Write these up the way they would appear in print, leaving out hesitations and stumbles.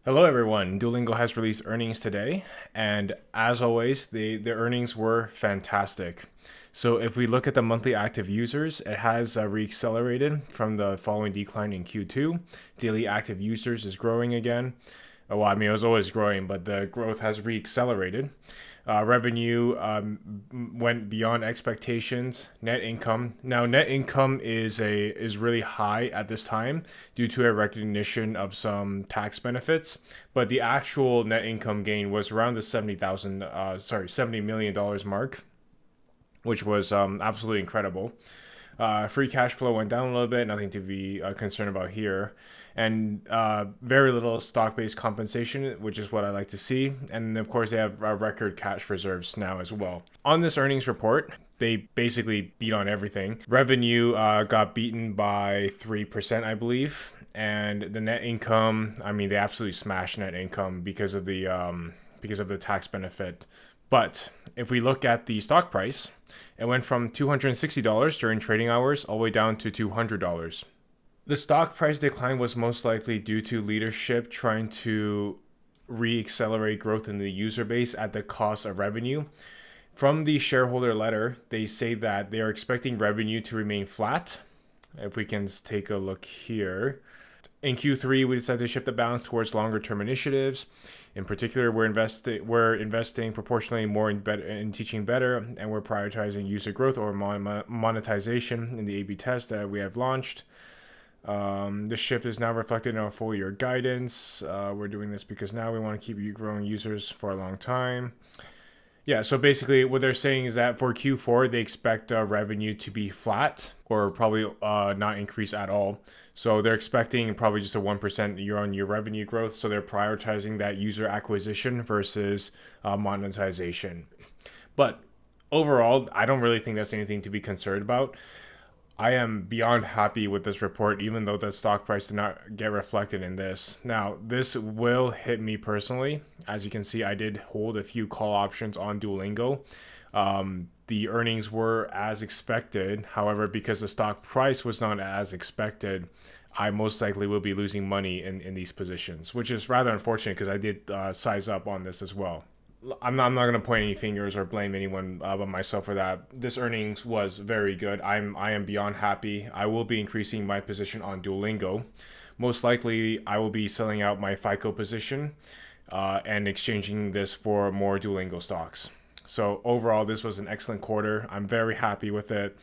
Hello, everyone. Duolingo has released earnings today, and as always, the earnings were fantastic. So, if we look at the monthly active users, it has reaccelerated from the following decline in Q2. Daily active users is growing again. Well, I mean, it was always growing, but the growth has reaccelerated. Revenue went beyond expectations. Net income. Now, net income is really high at this time due to a recognition of some tax benefits, but the actual net income gain was around the $70 million mark, which was absolutely incredible. Free cash flow went down a little bit, nothing to be concerned about here. And very little stock based compensation, which is what I like to see. And of course, they have record cash reserves now as well. On this earnings report, they basically beat on everything. Revenue got beaten by 3%, I believe. And the net income, I mean, they absolutely smashed net income because of the tax benefit. But if we look at the stock price, it went from $260 during trading hours all the way down to $200. The stock price decline was most likely due to leadership trying to re-accelerate growth in the user base at the cost of revenue. From the shareholder letter, they say that they are expecting revenue to remain flat. If we can take a look here, in Q3, we decided to shift the balance towards longer-term initiatives. In particular, we're investing proportionally more in teaching better, and we're prioritizing user growth or monetization in the A/B test that we have launched. This shift is now reflected in our full year guidance. We're doing this because now we want to keep you growing users for a long time. Yeah, so basically what they're saying is that for Q4, they expect revenue to be flat or probably not increase at all. So they're expecting probably just a 1% year-on-year revenue growth. So they're prioritizing that user acquisition versus monetization. But overall, I don't really think that's anything to be concerned about. I am beyond happy with this report, even though the stock price did not get reflected in this. Now, this will hit me personally. As you can see, I did hold a few call options on Duolingo. The earnings were as expected. However, because the stock price was not as expected, I most likely will be losing money in these positions, which is rather unfortunate because I did size up on this as well. I'm not going to point any fingers or blame anyone but myself for that. This earnings was very good. I am beyond happy. I will be increasing my position on Duolingo. Most likely, I will be selling out my FICO position and exchanging this for more Duolingo stocks. So overall, this was an excellent quarter. I'm very happy with it,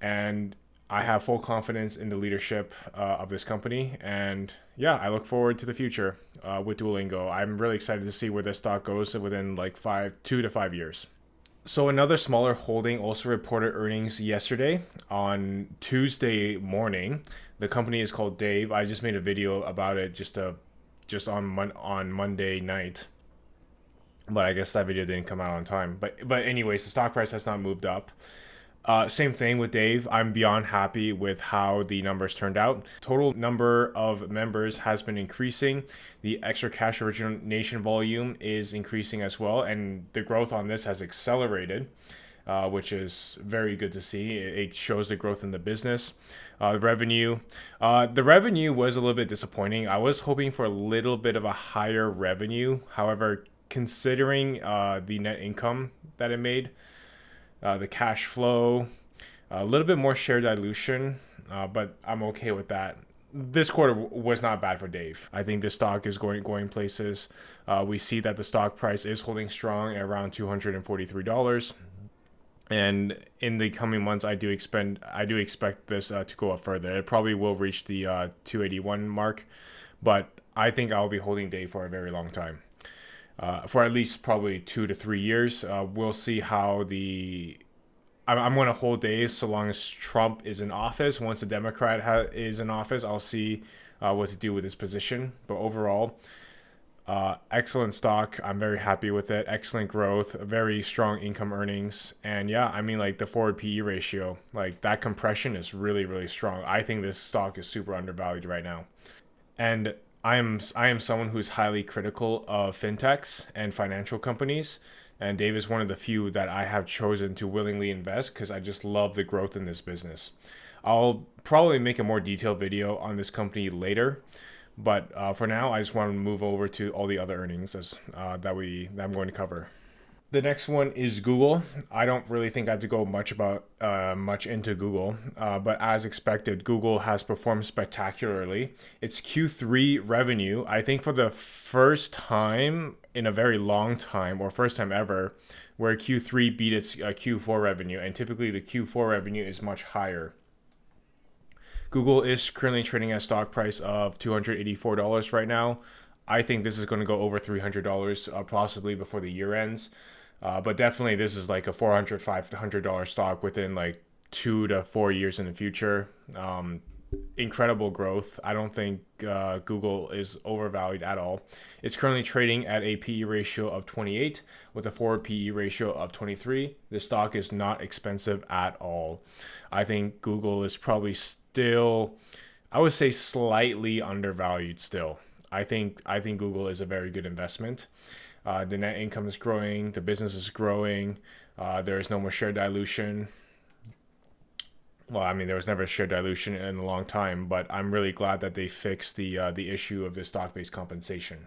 and I have full confidence in the leadership of this company. And yeah, I look forward to the future with Duolingo. I'm really excited to see where this stock goes within like 2 to 5 years. So another smaller holding also reported earnings yesterday on Tuesday morning. The company is called Dave. I just made a video about it just on Monday night, but I guess that video didn't come out on time. But anyways, the stock price has not moved up. Same thing with Dave. I'm beyond happy with how the numbers turned out. Total number of members has been increasing. The extra cash origination volume is increasing as well, and the growth on this has accelerated, which is very good to see. It shows the growth in the business. The revenue was a little bit disappointing. I was hoping for a little bit of a higher revenue. However, considering the net income that it made, the cash flow, a little bit more share dilution, but I'm okay with that. This quarter was not bad for Dave. I think the stock is going places. We see that the stock price is holding strong at around $243. And in the coming months, I do expect this to go up further. It probably will reach the 281 mark, but I think I'll be holding Dave for a very long time. For at least probably 2 to 3 years. We'll see how I'm going to hold Dave so long as Trump is in office. Once the Democrat is in office, I'll see what to do with his position. But overall, excellent stock. I'm very happy with it. Excellent growth, very strong income earnings. And yeah, I mean, like the forward PE ratio, like that compression is really, really strong. I think this stock is super undervalued right now. And I am someone who's highly critical of fintechs and financial companies, and Dave is one of the few that I have chosen to willingly invest because I just love the growth in this business. I'll probably make a more detailed video on this company later, But for now, I just want to move over to all the other earnings that I'm going to cover. The next one is Google. I don't really think I have to go much into Google, but as expected, Google has performed spectacularly. Its Q3 revenue, I think for the first time in a very long time, or first time ever, where Q3 beat its Q4 revenue, and typically the Q4 revenue is much higher. Google is currently trading at a stock price of $284 right now. I think this is going to go over $300 possibly before the year ends. But definitely, this is like a $400, $500 stock within like 2 to 4 years in the future. Incredible growth. I don't think Google is overvalued at all. It's currently trading at a PE ratio of 28 with a forward PE ratio of 23. The stock is not expensive at all. I think Google is probably still, I would say, slightly undervalued still. I think Google is a very good investment. The net income is growing, the business is growing, there is no more share dilution. Well, I mean, there was never share dilution in a long time, but I'm really glad that they fixed the issue of the stock-based compensation.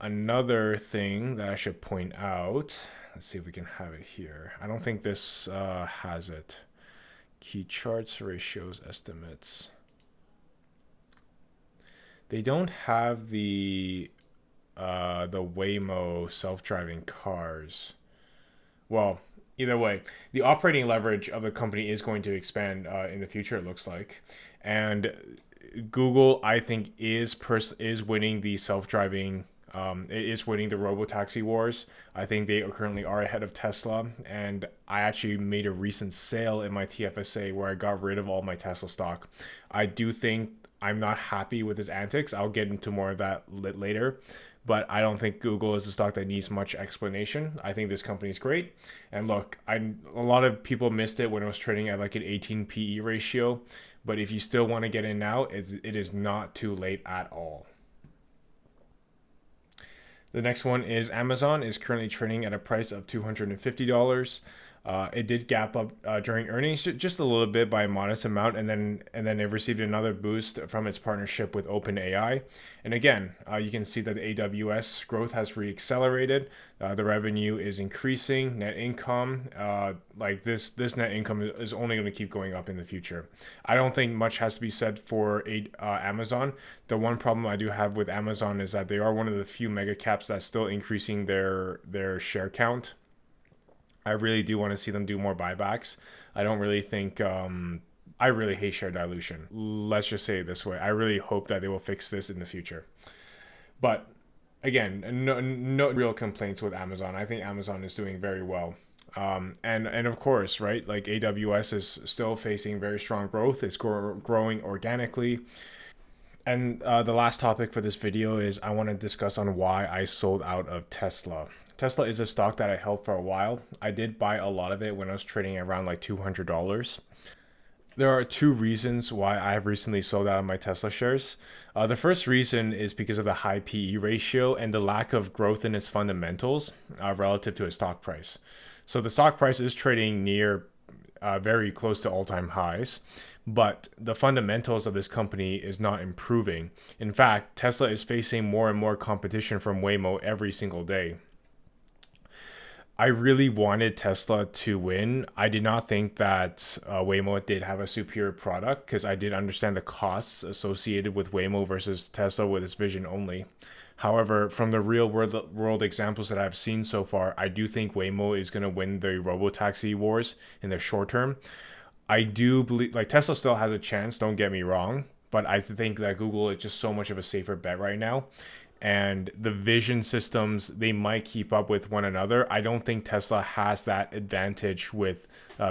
Another thing that I should point out, let's see if we can have it here. I don't think this has it. Key charts, ratios, estimates. They don't have the Waymo self-driving cars. Well, either way, the operating leverage of the company is going to expand in the future. It looks like, and Google, I think, is winning the self-driving. It is winning the robotaxi wars. I think they currently are ahead of Tesla, and I actually made a recent sale in my TFSA where I got rid of all my Tesla stock. I do think I'm not happy with his antics. I'll get into more of that later. But I don't think Google is a stock that needs much explanation. I think this company is great. And look, a lot of people missed it when it was trading at like an 18 PE ratio. But if you still want to get in now, it is not too late at all. The next one is Amazon is currently trading at a price of $250. It did gap up during earnings just a little bit by a modest amount, and then it received another boost from its partnership with OpenAI. And again, you can see that the AWS growth has reaccelerated. The revenue is increasing. Net income, like this net income is only going to keep going up in the future. I don't think much has to be said for Amazon. The one problem I do have with Amazon is that they are one of the few mega caps that's still increasing their share count. I really do want to see them do more buybacks. I don't really think. I really hate share dilution. Let's just say it this way. I really hope that they will fix this in the future. But again, no real complaints with Amazon. I think Amazon is doing very well. And of course, right? Like AWS is still facing very strong growth. It's growing organically. And the last topic for this video is I want to discuss on why I sold out of Tesla. Tesla is a stock that I held for a while. I did buy a lot of it when I was trading around like $200. There are two reasons why I have recently sold out of my Tesla shares. The first reason is because of the high PE ratio and the lack of growth in its fundamentals relative to its stock price. So the stock price is trading near very close to all-time highs, but the fundamentals of this company is not improving. In fact, Tesla is facing more and more competition from Waymo every single day. I really wanted Tesla to win. I did not think that Waymo did have a superior product because I did understand the costs associated with Waymo versus Tesla with its vision only. However, from the real world examples that I've seen so far, I do think Waymo is going to win the robotaxi wars in the short term. I do believe, like, Tesla still has a chance, don't get me wrong, but I think that Google is just so much of a safer bet right now. And the vision systems, they might keep up with one another. I don't think Tesla has that advantage with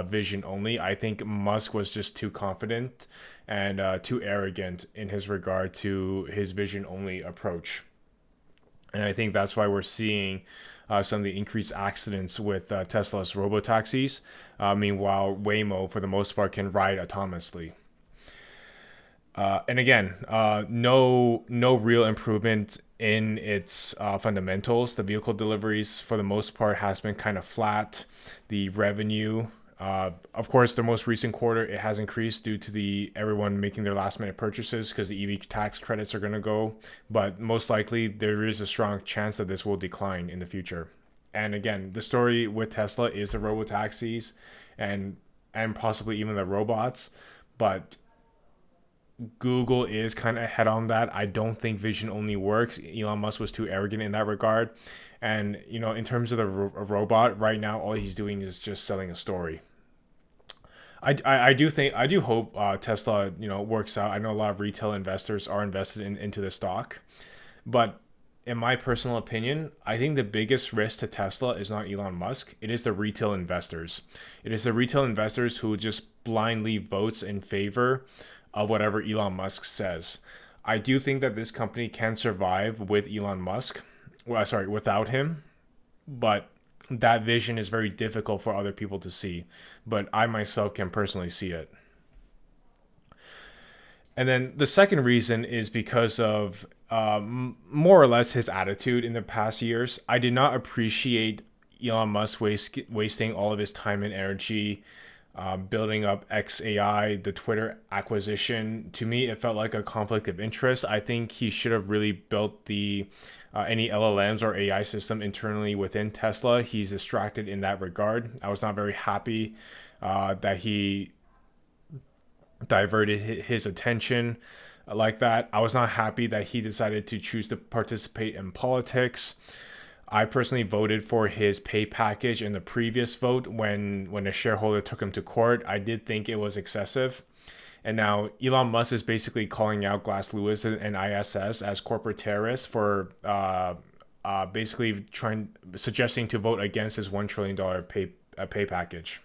vision only. I think Musk was just too confident and too arrogant in his regard to his vision only approach. And I think that's why we're seeing some of the increased accidents with Tesla's robotaxis. Meanwhile, Waymo, for the most part, can ride autonomously. And again, no real improvement in its fundamentals. The vehicle deliveries, for the most part, has been kind of flat. The revenue Of course, the most recent quarter it has increased due to the everyone making their last minute purchases because the EV tax credits are going to go. But most likely, there is a strong chance that this will decline in the future. And again, the story with Tesla is the robo taxis, and possibly even the robots. But Google is kind of ahead on that. I don't think vision only works. Elon Musk was too arrogant in that regard. And, in terms of the robot, right now, all he's doing is just selling a story. I do hope Tesla, works out. I know a lot of retail investors are invested into the stock. But in my personal opinion, I think the biggest risk to Tesla is not Elon Musk. It is the retail investors. It is the retail investors who just blindly votes in favor of whatever Elon Musk says. I do think that this company can survive with Elon Musk. Well, sorry, without him. But that vision is very difficult for other people to see. But I myself can personally see it. And then the second reason is because of more or less his attitude in the past years. I did not appreciate Elon Musk wasting all of his time and energy building up XAI, the Twitter acquisition. To me, it felt like a conflict of interest. I think he should have really built the any LLMs or AI system internally within Tesla. He's distracted in that regard. I was not very happy that he diverted his attention like that. I was not happy that he decided to choose to participate in politics. I personally voted for his pay package in the previous vote when a shareholder took him to court. I did think it was excessive. And now Elon Musk is basically calling out Glass Lewis and ISS as corporate terrorists for basically suggesting to vote against his $1 trillion pay package.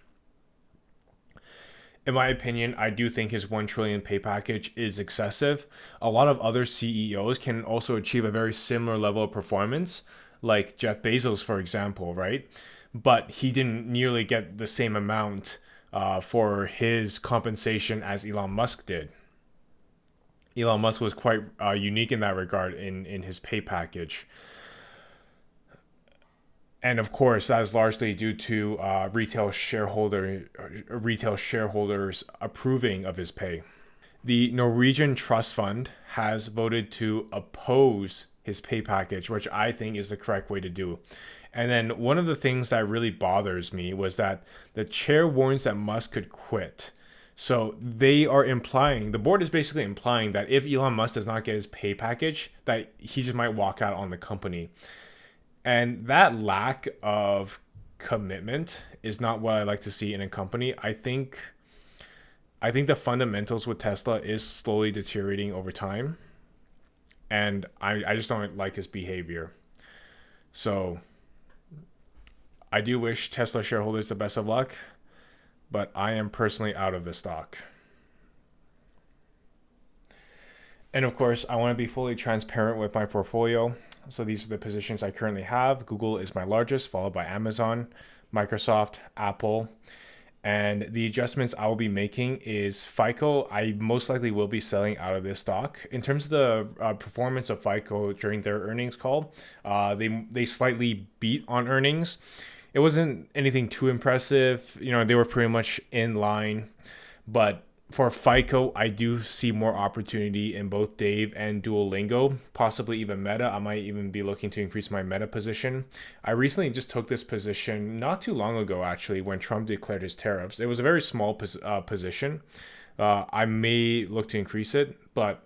In my opinion, I do think his 1 trillion pay package is excessive. A lot of other CEOs can also achieve a very similar level of performance, like Jeff Bezos, for example, right? But he didn't nearly get the same amount for his compensation as Elon Musk did. Elon Musk was quite unique in that regard in his pay package. And of course, that is largely due to retail shareholders approving of his pay. The Norwegian Trust Fund has voted to oppose his pay package, which I think is the correct way to do. And then one of the things that really bothers me was that the chair warns that Musk could quit. So they are implying, the board is basically implying that if Elon Musk does not get his pay package, that he just might walk out on the company. And that lack of commitment is not what I like to see in a company. I think the fundamentals with Tesla is slowly deteriorating over time. And I just don't like his behavior. So I do wish Tesla shareholders the best of luck, but I am personally out of the stock. And of course, I want to be fully transparent with my portfolio. So these are the positions I currently have. Google is my largest, followed by Amazon, Microsoft, Apple. And the adjustments I will be making is FICO. I most likely will be selling out of this stock. In terms of the performance of FICO during their earnings call, they slightly beat on earnings. It wasn't anything too impressive. They were pretty much in line. But for FICO, I do see more opportunity in both Dave and Duolingo, possibly even Meta. I might even be looking to increase my Meta position. I recently just took this position not too long ago, actually, when Trump declared his tariffs. It was a very small position. I may look to increase it, but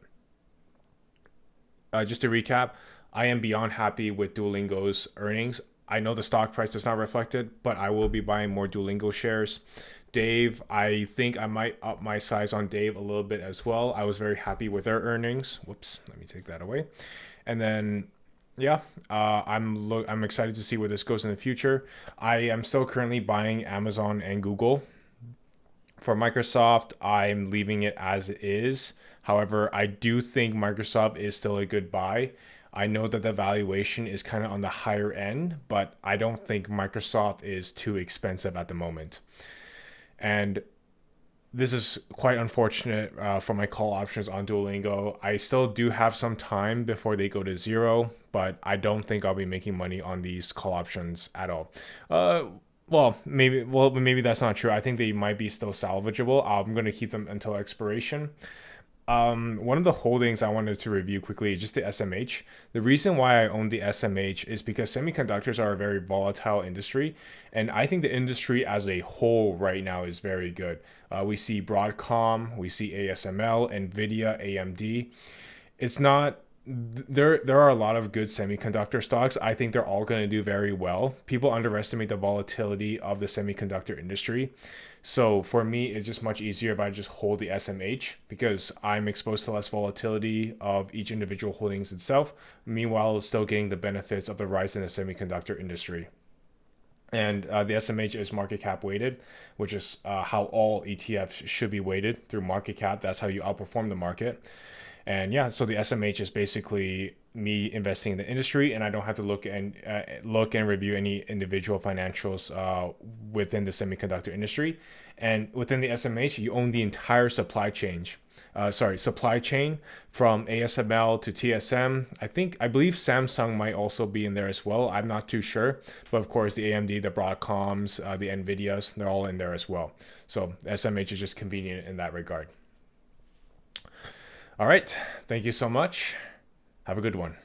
just to recap, I am beyond happy with Duolingo's earnings. I know the stock price does not reflect it, but I will be buying more Duolingo shares. Dave, I think I might up my size on Dave a little bit as well. I was very happy with their earnings. Whoops, let me take that away. And then, yeah, I'm excited to see where this goes in the future. I am still currently buying Amazon and Google. For Microsoft, I'm leaving it as it is. However, I do think Microsoft is still a good buy. I know that the valuation is kind of on the higher end, but I don't think Microsoft is too expensive at the moment. And this is quite unfortunate for my call options on Duolingo. I still do have some time before they go to zero, but I don't think I'll be making money on these call options at all. Maybe that's not true. I think they might be still salvageable. I'm going to keep them until expiration. One of the holdings I wanted to review quickly is just the SMH. The reason why I own the SMH is because semiconductors are a very volatile industry, and I think the industry as a whole right now is very good. We see Broadcom, we see ASML, Nvidia, AMD. It's not there are a lot of good semiconductor stocks. I think they're all going to do very well. People underestimate the volatility of the semiconductor industry. So for me, it's just much easier if I just hold the SMH because I'm exposed to less volatility of each individual holdings itself. Meanwhile, still getting the benefits of the rise in the semiconductor industry. And the SMH is market cap weighted, which is how all ETFs should be weighted through market cap. That's how you outperform the market. And yeah, so the SMH is basically me investing in the industry, and I don't have to look and review any individual financials within the semiconductor industry. And within the SMH, you own the entire supply chain from ASML to TSM. I believe Samsung might also be in there as well. I'm not too sure, but of course the AMD, the Broadcoms, the Nvidias, they're all in there as well. So SMH is just convenient in that regard. All right. Thank you so much. Have a good one.